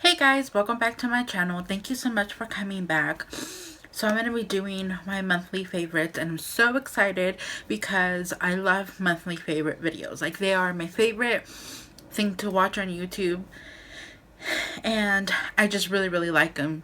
Hey guys, welcome back to my channel. Thank you so much for coming back. So I'm going to be doing my monthly favorites, and I'm so excited because I love monthly favorite videos. Like, they are my favorite thing to watch on YouTube, and I just really like them.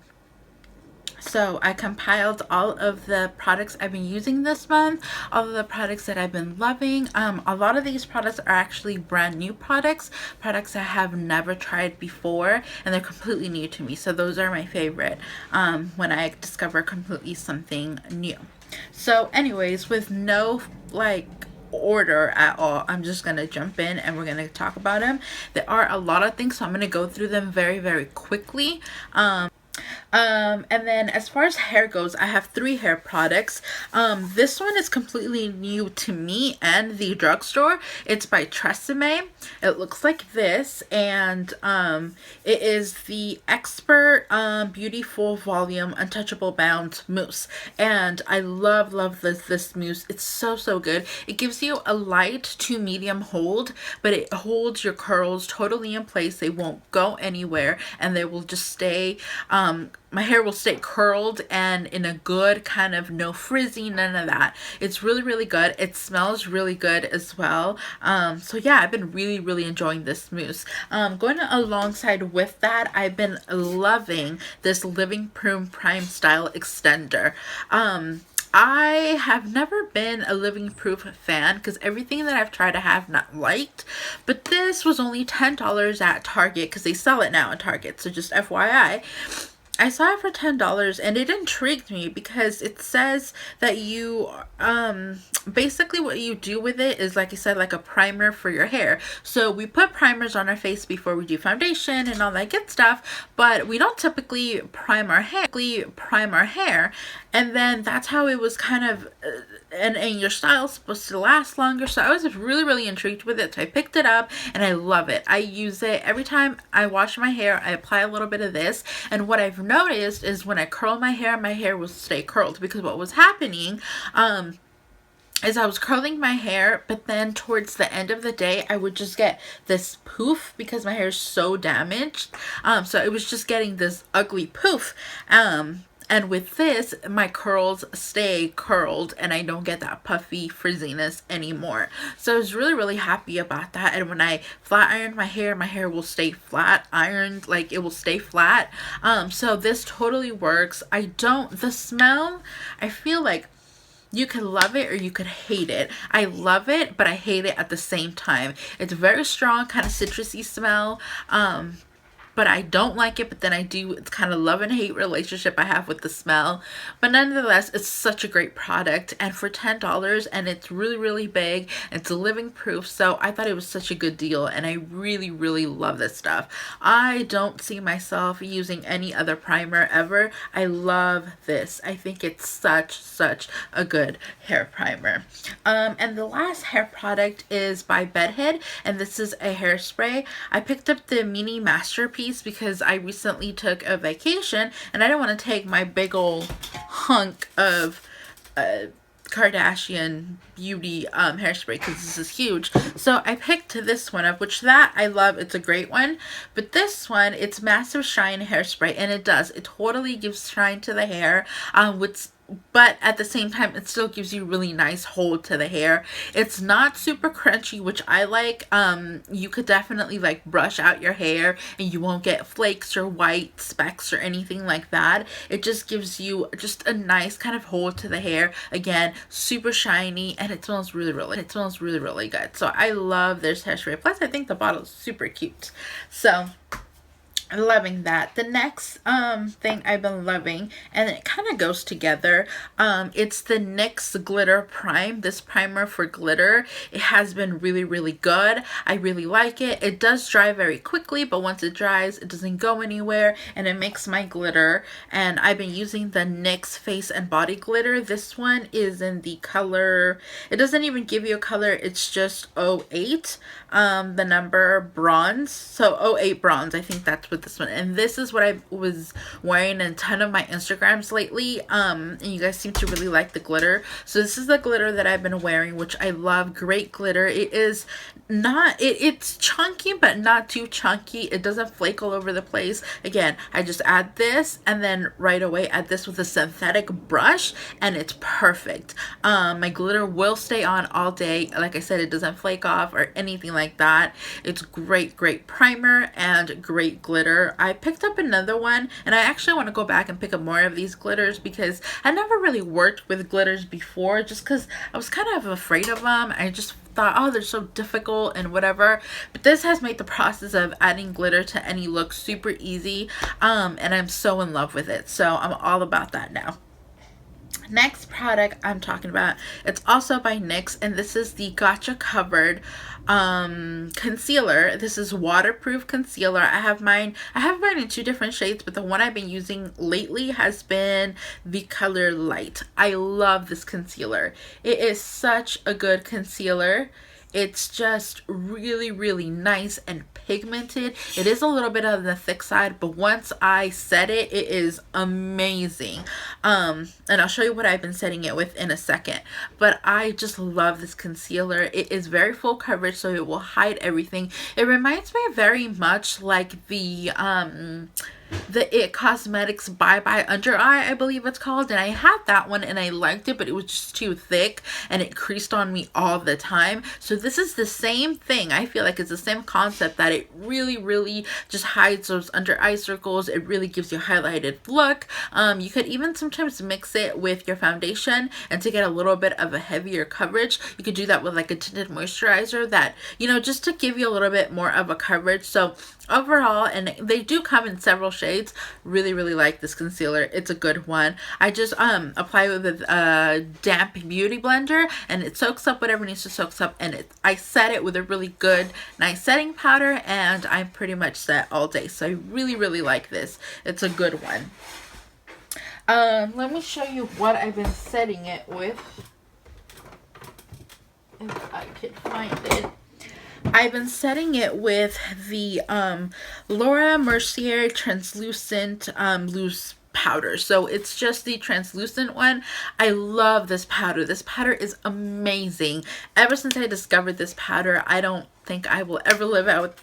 So I compiled all of the products I've been using this month, all of the products that I've been loving. A lot of these products are actually brand new products I have never tried before, and they're completely new to me. So those are my favorite when I discover completely something new. So anyways, with no order at all, I'm just gonna jump in and we're gonna talk about them. There are a lot of things, so I'm gonna go through them very quickly. And then as far as hair goes, I have 3 hair products. This one is completely new to me and the drugstore. It's by Tresemme. It looks like this, and it is the Expert Beautiful Volume Untouchable Bounce Mousse. And I love this mousse. It's so good. It gives you a light to medium hold, but it holds your curls totally in place. They won't go anywhere, and they will just stay my hair will stay curled and in a good kind of no frizzy, none of that. It's really good. It smells really good as well. So yeah, I've been really enjoying this mousse. Going alongside with that, I've been loving this Living Proof Prime Style Extender. I have never been a Living Proof fan because everything that I've tried I have not liked, but this was only $10 at Target because they sell it now at Target, so just FYI. I saw it for $10 and it intrigued me because it says that you basically what you do with it is, like I said, like a primer for your hair. So we put primers on our face before we do foundation and all that good stuff, but we don't typically prime our hair. And then that's how it was kind of and your style's supposed to last longer. So I was really intrigued with it. So I picked it up and I love it. I use it every time I wash my hair. I apply a little bit of this, and what I've noticed is when I curl my hair will stay curled, because what was happening is I was curling my hair, but then towards the end of the day I would just get this poof because my hair is so damaged. So it was just getting this ugly poof. And with this, my curls stay curled and I don't get that puffy frizziness anymore. So I was really happy about that. And when I flat ironed my hair will stay flat ironed, like it will stay flat. So this totally works. The smell, I feel like you could love it or you could hate it. I love it, but I hate it at the same time. It's a very strong kind of citrusy smell. But I don't like it, but then I do. It's kind of love and hate relationship I have with the smell. But nonetheless, it's such a great product, and for $10, and it's really big. It's Living Proof, so I thought it was such a good deal, and I really love this stuff. I don't see myself using any other primer ever. I love this. I think it's such a good hair primer. And the last hair product is by Bedhead, and this is a hairspray. I picked up the Mini Masterpiece because I recently took a vacation and I didn't want to take my big old hunk of Kardashian beauty hairspray because this is huge. So I picked this one up, which that I love. It's a great one. But this one, it's Massive Shine Hairspray, and it totally gives shine to the hair, but at the same time it still gives you really nice hold to the hair. It's not super crunchy, which I like. You could definitely like brush out your hair and you won't get flakes or white specks or anything like that. It just gives you just a nice kind of hold to the hair. Again, super shiny, and it smells really good. So I love this hairspray. Plus I think the bottle is super cute. So loving that. The next thing I've been loving, and it kind of goes together, it's the NYX Glitter Prime. This primer for glitter, it has been really good. I really like it. It does dry very quickly, but once it dries it doesn't go anywhere, and it makes my glitter. And I've been using the NYX Face and Body Glitter. This one is in the color, it doesn't even give you a color, it's just 08, the number bronze. So 08 bronze, I think that's what with this one. And this is what I was wearing in a ton of my Instagrams lately. And you guys seem to really like the glitter. So this is the glitter that I've been wearing, which I love. Great glitter. It is not, it's chunky, but not too chunky. It doesn't flake all over the place. Again, I just add this and then right away add this with a synthetic brush and it's perfect. My glitter will stay on all day. Like I said, it doesn't flake off or anything like that. It's great primer and great glitter. I picked up another one and I actually want to go back and pick up more of these glitters because I never really worked with glitters before, just because I was kind of afraid of them. I just thought, oh, they're so difficult and whatever, but this has made the process of adding glitter to any look super easy, and I'm so in love with it, so I'm all about that now. Next product I'm talking about, it's also by NYX, and this is the Gotcha Covered concealer. This is waterproof concealer. I have mine in 2 different shades, but the one I've been using lately has been the color Light. I love this concealer. It is such a good concealer. It's just really nice and pigmented. It is a little bit on the thick side, but once I set it, it is amazing. And I'll show you what I've been setting it with in a second. But I just love this concealer. It is very full coverage, so it will hide everything. It reminds me very much like the IT Cosmetics Bye Bye Under Eye, I believe it's called, and I had that one and I liked it, but it was just too thick and it creased on me all the time. So this is the same thing. I feel like it's the same concept, that it really just hides those under eye circles. It really gives you a highlighted look. You could even sometimes mix it with your foundation, and to get a little bit of a heavier coverage, you could do that with like a tinted moisturizer, that, you know, just to give you a little bit more of a coverage. So overall, and they do come in several shades, really like this concealer. It's a good one. I just apply it with a damp beauty blender and it soaks up whatever needs to soak up, and I set it with a really good nice setting powder, and I'm pretty much set all day. So I really like this. It's a good one. Let me show you what I've been setting it with, if I could find it. I've been setting it with the Laura Mercier translucent loose powder. So it's just the translucent one. I love this powder. This powder is amazing. Ever since I discovered this powder, I don't think I will ever live out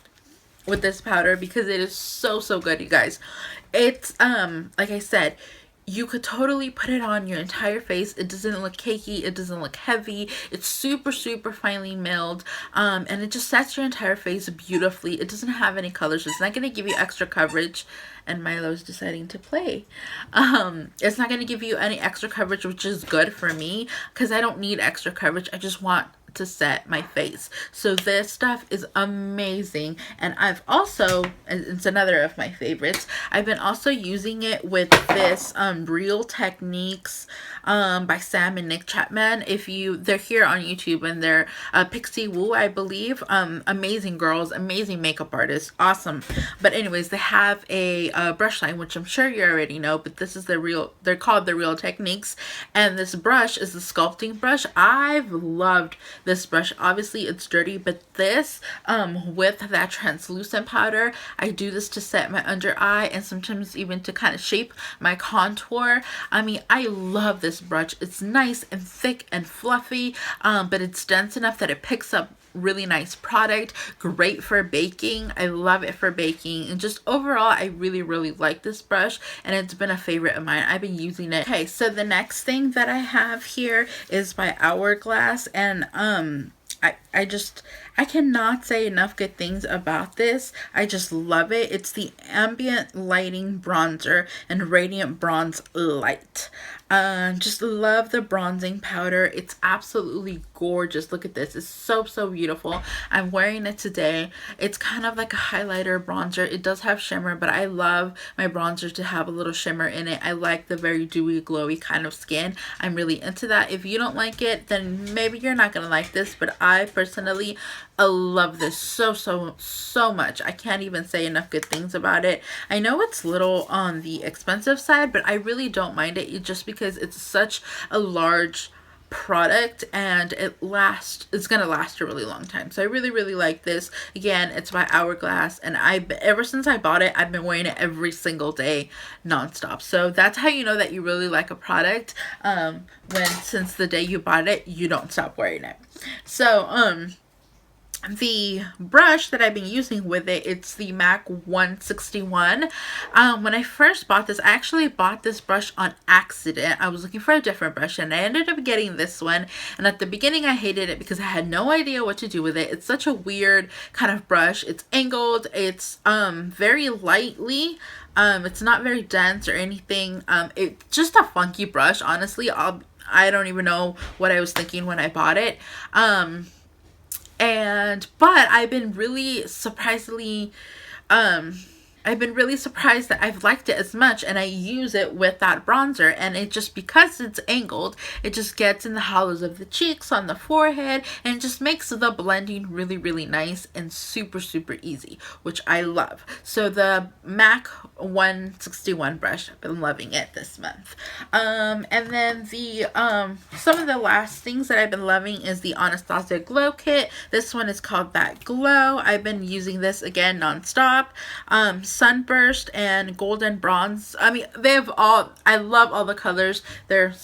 with this powder, because it is so good, you guys. It's like I said, you could totally put it on your entire face. It doesn't look cakey. It doesn't look heavy. It's super finely milled. And it just sets your entire face beautifully. It doesn't have any colors. It's not going to give you extra coverage. And Milo's deciding to play. It's not going to give you any extra coverage, which is good for me, because I don't need extra coverage. I just want to set my face. So this stuff is amazing. And I've also, it's another of my favorites, I've been also using it with this Real Techniques by Sam and Nick Chapman. They're here on YouTube, and they're Pixie Woo, I believe. Amazing girls, amazing makeup artists, awesome. But anyways, they have a brush line, which I'm sure you already know, but this is they're called the Real Techniques, and this brush is the sculpting brush. I've loved this brush. Obviously it's dirty, but this with that translucent powder, I do this to set my under eye and sometimes even to kind of shape my contour. I mean, I love this brush. It's nice and thick and fluffy, but it's dense enough that it picks up really nice product. Great for baking. I love it for baking, and just overall I really like this brush, and it's been a favorite of mine. I've been using it. Okay, so the next thing that I have here is by Hourglass, and I cannot say enough good things about this. I just love it. It's the Ambient Lighting Bronzer and Radiant Bronze Light. Just love the bronzing powder. It's absolutely gorgeous. Look at this. It's so beautiful. I'm wearing it today. It's kind of like a highlighter bronzer. It does have shimmer, but I love my bronzer to have a little shimmer in it. I like the very dewy, glowy kind of skin. I'm really into that. If you don't like it, then maybe you're not gonna like this, but I personally love this so much. I can't even say enough good things about it. I know it's little on the expensive side, but I really don't mind it, just because it's such a large product, and it's gonna last a really long time. So I really like this. Again, it's by Hourglass, and ever since I bought it, I've been wearing it every single day nonstop. So that's how you know that you really like a product, when since the day you bought it, you don't stop wearing it. So the brush that I've been using with it, it's the MAC 161. When I first bought this, I actually bought this brush on accident. I was looking for a different brush, and I ended up getting this one. And at the beginning, I hated it because I had no idea what to do with it. It's such a weird kind of brush. It's angled. It's very lightly. It's not very dense or anything. It's just a funky brush, honestly. I don't even know what I was thinking when I bought it. But I've been really surprised that I've liked it as much, and I use it with that bronzer, and it just, because it's angled, it just gets in the hollows of the cheeks, on the forehead, and it just makes the blending really nice and super easy, which I love. So the MAC 161 brush, I've been loving it this month. And then the some of the last things that I've been loving is the Anastasia Glow Kit. This one is called That Glow. I've been using this again nonstop. Sunburst and Golden Bronze. I mean, I love all the colors. They're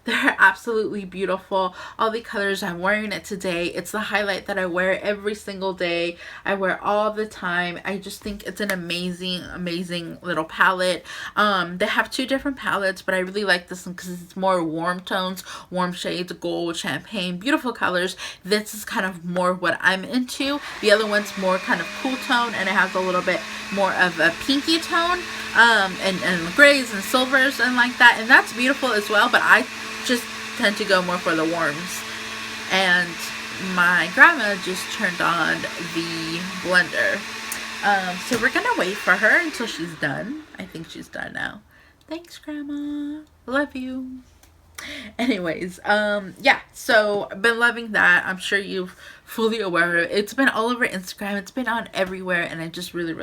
absolutely beautiful. All the colors, I'm wearing it today. It's the highlight that I wear every single day. I wear all the time. I just think it's an amazing little palette. They have two different palettes, but I really like this one because it's more warm tones, warm shades, gold, champagne, beautiful colors. This is kind of more what I'm into. The other one's more kind of cool tone, and it has a little bit more of a pinky tone, and grays and silvers and like that, and that's beautiful as well, but I just tend to go more for the warms. And my grandma just turned on the blender, so we're gonna wait for her until she's done. I think she's done now. Thanks, Grandma. Love you. Anyways, yeah, so I've been loving that. I'm sure you've fully aware of it. It's been all over Instagram. It's been on everywhere, and I just really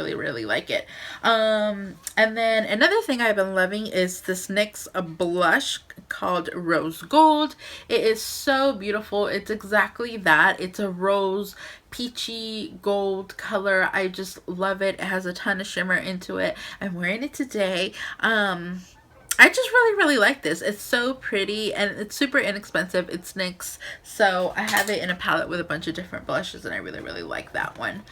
like it. And then another thing I've been loving is this NYX blush called Rose Gold. It is so beautiful. It's exactly that. It's a rose peachy gold color. I just love it. It has a ton of shimmer into it. I'm wearing it today. I just really like this. It's so pretty, and it's super inexpensive. It's NYX, so I have it in a palette with a bunch of different blushes, and I really like that one.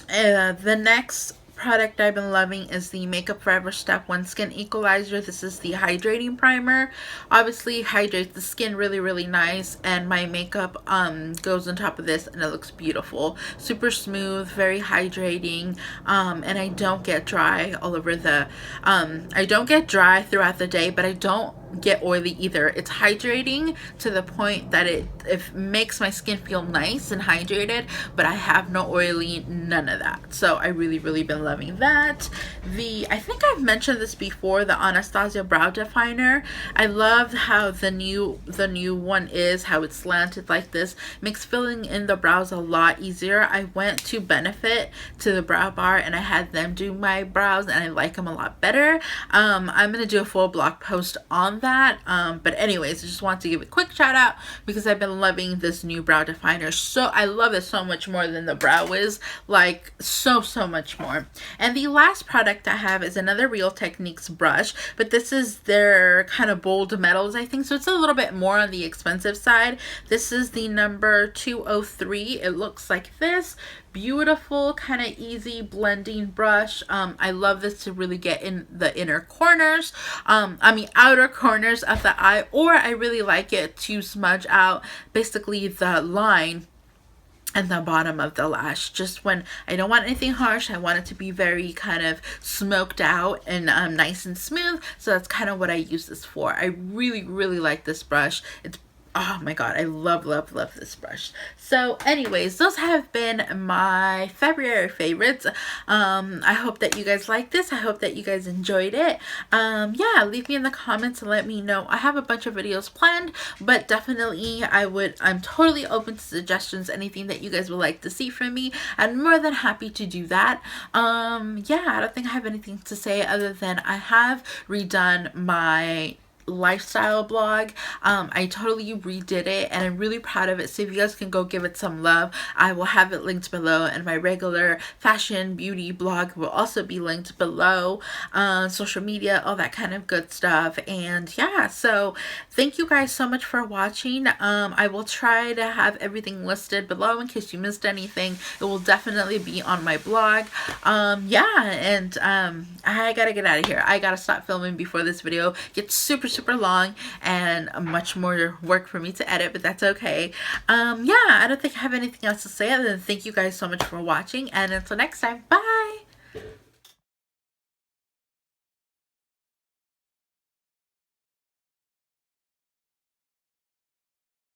The next product I've been loving is the Makeup Forever Step 1 Skin Equalizer. This is the hydrating primer. Obviously hydrates the skin really nice, and my makeup goes on top of this, and it looks beautiful. Super smooth, very hydrating, and I don't get dry all over the I don't get dry throughout the day, but I don't get oily either. It's hydrating to the point that it makes my skin feel nice and hydrated, but I have no oily, none of that. So I really been loving that. I think I've mentioned this before, the Anastasia Brow Definer. I love how the new one is, how it's slanted like this. Makes filling in the brows a lot easier. I went to Benefit to the Brow Bar, and I had them do my brows, and I like them a lot better. I'm gonna do a full blog post on that, but anyways, I just want to give a quick shout out because I've been loving this new brow definer. So I love it so much more than the Brow Wiz, like so much more. And the last product I have is another Real Techniques brush, but this is their kind of bold metals, I think, so it's a little bit more on the expensive side. This is the number 203. It looks like this. Beautiful, kind of easy blending brush. I love this to really get in the inner corners, outer corners of the eye, or I really like it to smudge out basically the line and the bottom of the lash. Just when I don't want anything harsh, I want it to be very kind of smoked out and nice and smooth. So that's kind of what I use this for. I really like this brush. It's, oh my god, I love this brush. So anyways, those have been my February favorites. I hope that you guys like this. I hope that you guys enjoyed it. Yeah, leave me in the comments and let me know. I have a bunch of videos planned, but definitely I'm totally open to suggestions, anything that you guys would like to see from me. I'm more than happy to do that. Yeah, I don't think I have anything to say other than I have redone my lifestyle blog. I totally redid it and I'm really proud of it, so if you guys can go give it some love, I will have it linked below, and my regular fashion beauty blog will also be linked below, social media, all that kind of good stuff. And yeah, so thank you guys so much for watching. I will try to have everything listed below in case you missed anything. It will definitely be on my blog. Yeah, and I gotta get out of here. I gotta stop filming before this video gets super long and much more work for me to edit, but that's okay. Yeah, I don't think I have anything else to say other than thank you guys so much for watching, and until next time, bye!